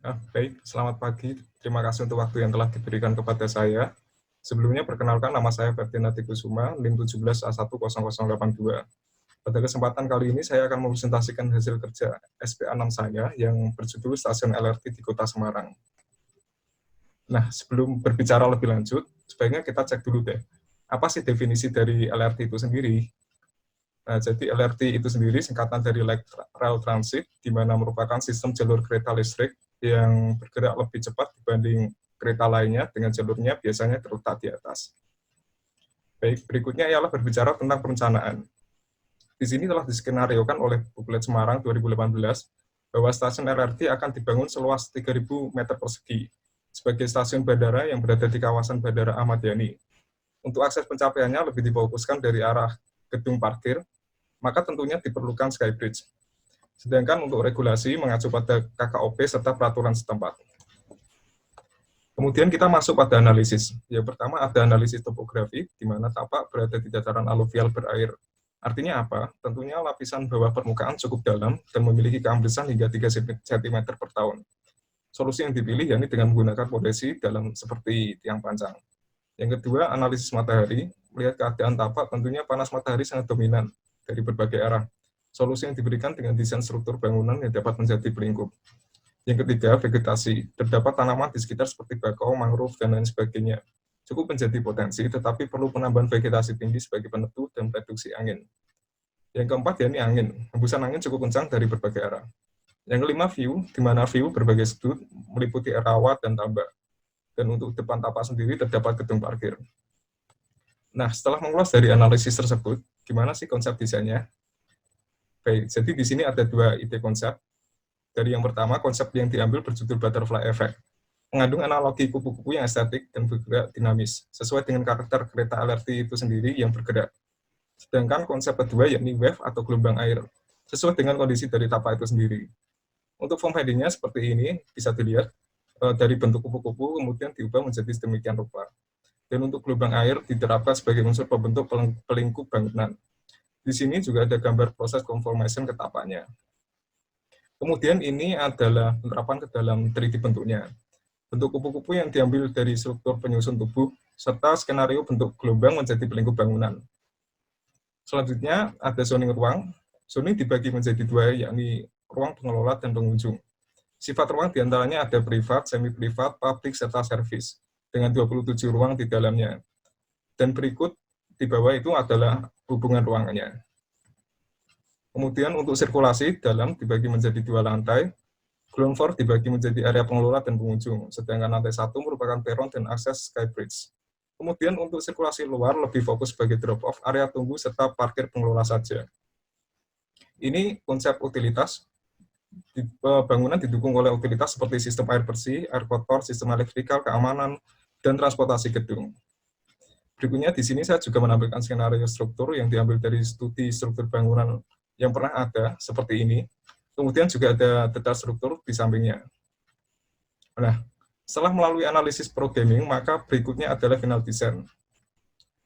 Baik, selamat pagi. Terima kasih untuk waktu yang telah diberikan kepada saya. Sebelumnya perkenalkan nama saya Ferdian Kusuma, NIM 17A10082. Pada kesempatan kali ini saya akan mempresentasikan hasil kerja SPA 6 saya yang berjudul Stasiun LRT di Kota Semarang. Nah, sebelum berbicara lebih lanjut, sebaiknya kita cek dulu deh, apa sih definisi dari LRT itu sendiri? Nah, jadi LRT itu sendiri singkatan dari Light Rail Transit, di mana merupakan sistem jalur kereta listrik yang bergerak lebih cepat dibanding kereta lainnya dengan jalurnya biasanya terletak di atas. Baik, berikutnya ialah berbicara tentang perencanaan. Di sini telah diskenariokan oleh Buklet Semarang 2018 bahwa stasiun LRT akan dibangun seluas 3.000 meter persegi sebagai stasiun bandara yang berada di kawasan Bandara Ahmad Yani. Untuk akses pencapaiannya lebih difokuskan dari arah gedung parkir, maka tentunya diperlukan skybridge. Sedangkan untuk regulasi mengacu pada KKOP serta peraturan setempat. Kemudian kita masuk pada analisis. Yang pertama ada analisis topografi, di mana tapak berada di dataran aluvial berair. Artinya apa? Tentunya lapisan bawah permukaan cukup dalam dan memiliki keamblisan hingga 3 cm per tahun. Solusi yang dipilih yakni dengan menggunakan pondasi dalam seperti tiang panjang. Yang kedua, analisis matahari. Melihat keadaan tapak, tentunya panas matahari sangat dominan dari berbagai arah. Solusi yang diberikan dengan desain struktur bangunan yang dapat menjadi pelingkup. Yang ketiga, vegetasi. Terdapat tanaman di sekitar seperti bakau, mangrove, dan lain sebagainya. Cukup menjadi potensi, tetapi perlu penambahan vegetasi tinggi sebagai peneduh dan reduksi angin. Yang keempat, yakni angin. Hembusan angin cukup kencang dari berbagai arah. Yang kelima, view, di mana view berbagai sudut meliputi rawa dan tambak. Dan untuk depan tapak sendiri terdapat gedung parkir. Nah, setelah mengulas dari analisis tersebut, gimana sih konsep desainnya? Baik, jadi di sini ada dua ide konsep. Dari yang pertama, konsep yang diambil berjudul Butterfly Effect, mengandung analogi kupu-kupu yang estetik dan bergerak dinamis, sesuai dengan karakter kereta LRT itu sendiri yang bergerak. Sedangkan konsep kedua yakni wave atau gelombang air, sesuai dengan kondisi dari tapak itu sendiri. Untuk form heading-nya seperti ini, bisa dilihat dari bentuk kupu-kupu kemudian diubah menjadi sedemikian rupa. Dan untuk gelombang air diterapkan sebagai unsur pembentuk pelingkup bangunan. Di sini juga ada gambar proses conformation ke tapaknya. Kemudian ini adalah penerapan ke dalam 3D bentuknya. Bentuk kupu-kupu yang diambil dari struktur penyusun tubuh, serta skenario bentuk gelombang menjadi pelingkup bangunan. Selanjutnya ada zoning ruang. Zoning dibagi menjadi dua, yakni ruang pengelola dan pengunjung. Sifat ruang diantaranya ada privat, semi-privat, publik, serta servis, dengan 27 ruang di dalamnya. Dan berikut di bawah itu adalah hubungan ruangannya. Kemudian untuk sirkulasi, dalam dibagi menjadi dua lantai, ground floor dibagi menjadi area pengelola dan pengunjung, sedangkan lantai 1 merupakan peron dan akses skybridge. Kemudian untuk sirkulasi luar lebih fokus sebagai drop-off, area tunggu, serta parkir pengelola saja. Ini konsep utilitas. Bangunan didukung oleh utilitas seperti sistem air bersih, air kotor, sistem elektrikal, keamanan, dan transportasi gedung. Berikutnya di sini saya juga menampilkan skenario struktur yang diambil dari studi struktur bangunan yang pernah ada, seperti ini. Kemudian juga ada detail struktur di sampingnya. Nah, setelah melalui analisis programming, maka berikutnya adalah final design.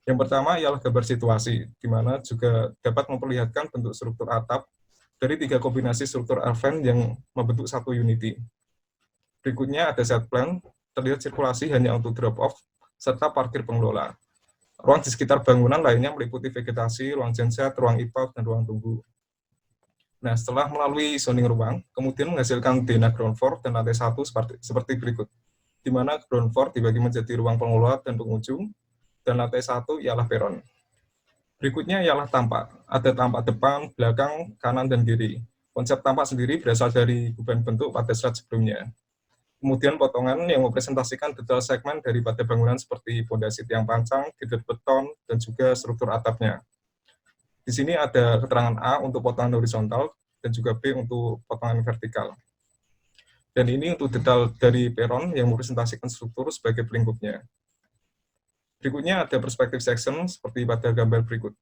Yang pertama ialah gambar situasi, di mana juga dapat memperlihatkan bentuk struktur atap dari 3 kombinasi struktur Arven yang membentuk satu unity. Berikutnya ada set plan, terlihat sirkulasi hanya untuk drop-off, serta parkir pengelola. Ruang di sekitar bangunan lainnya meliputi vegetasi, ruang genset, ruang IPAP, dan ruang tunggu. Nah, setelah melalui zoning ruang, kemudian menghasilkan DNA ground floor dan lantai 1 seperti berikut, di mana ground floor dibagi menjadi ruang pengelola dan pengunjung, dan lantai 1 ialah peron. Berikutnya ialah tampak. Ada tampak depan, belakang, kanan, dan kiri. Konsep tampak sendiri berasal dari beban bentuk pada slide sebelumnya. Kemudian potongan yang mempresentasikan detail segmen daripada bangunan seperti fondasi tiang pancang, gedung beton, dan juga struktur atapnya. Di sini ada keterangan A untuk potongan horizontal dan juga B untuk potongan vertikal. Dan ini untuk detail dari peron yang mempresentasikan struktur sebagai pelingkupnya. Berikutnya ada perspektif section seperti pada gambar berikut.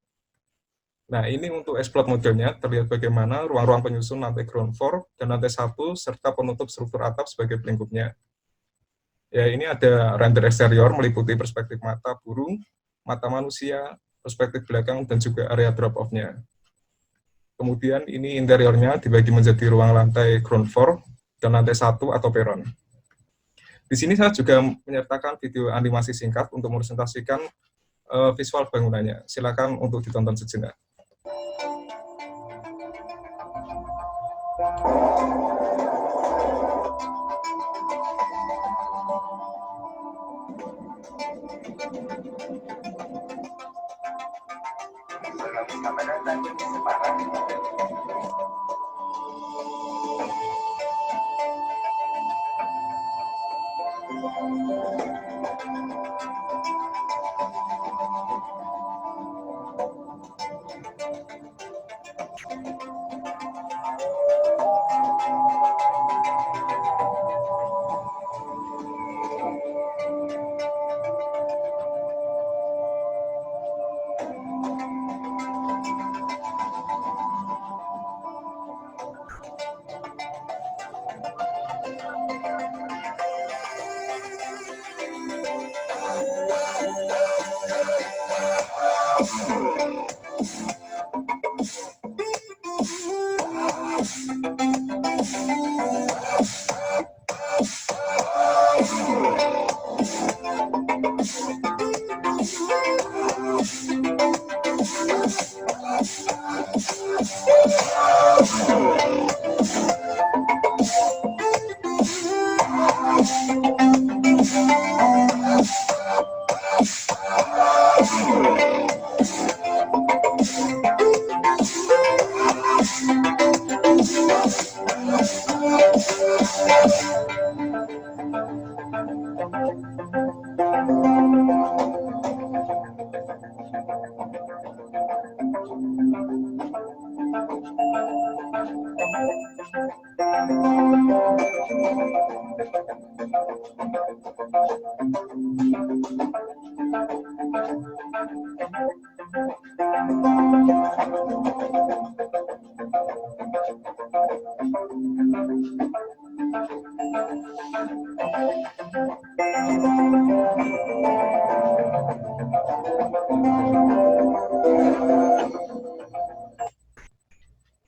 Nah, ini untuk explode modelnya, terlihat bagaimana ruang-ruang penyusun lantai ground floor dan lantai 1 serta penutup struktur atap sebagai pelingkupnya. Ya, ini ada render eksterior meliputi perspektif mata burung, mata manusia, perspektif belakang, dan juga area drop-off-nya. Kemudian ini interiornya dibagi menjadi ruang lantai ground floor, dan lantai 1 atau peron. Di sini saya juga menyertakan video animasi singkat untuk merepresentasikan visual bangunannya. Silakan untuk ditonton sejenak.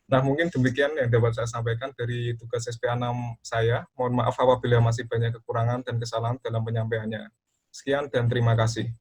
Nah, mungkin demikian yang dapat saya sampaikan dari tugas SPA 6 saya. Mohon maaf apabila masih banyak kekurangan dan kesalahan dalam penyampaiannya. Sekian dan terima kasih.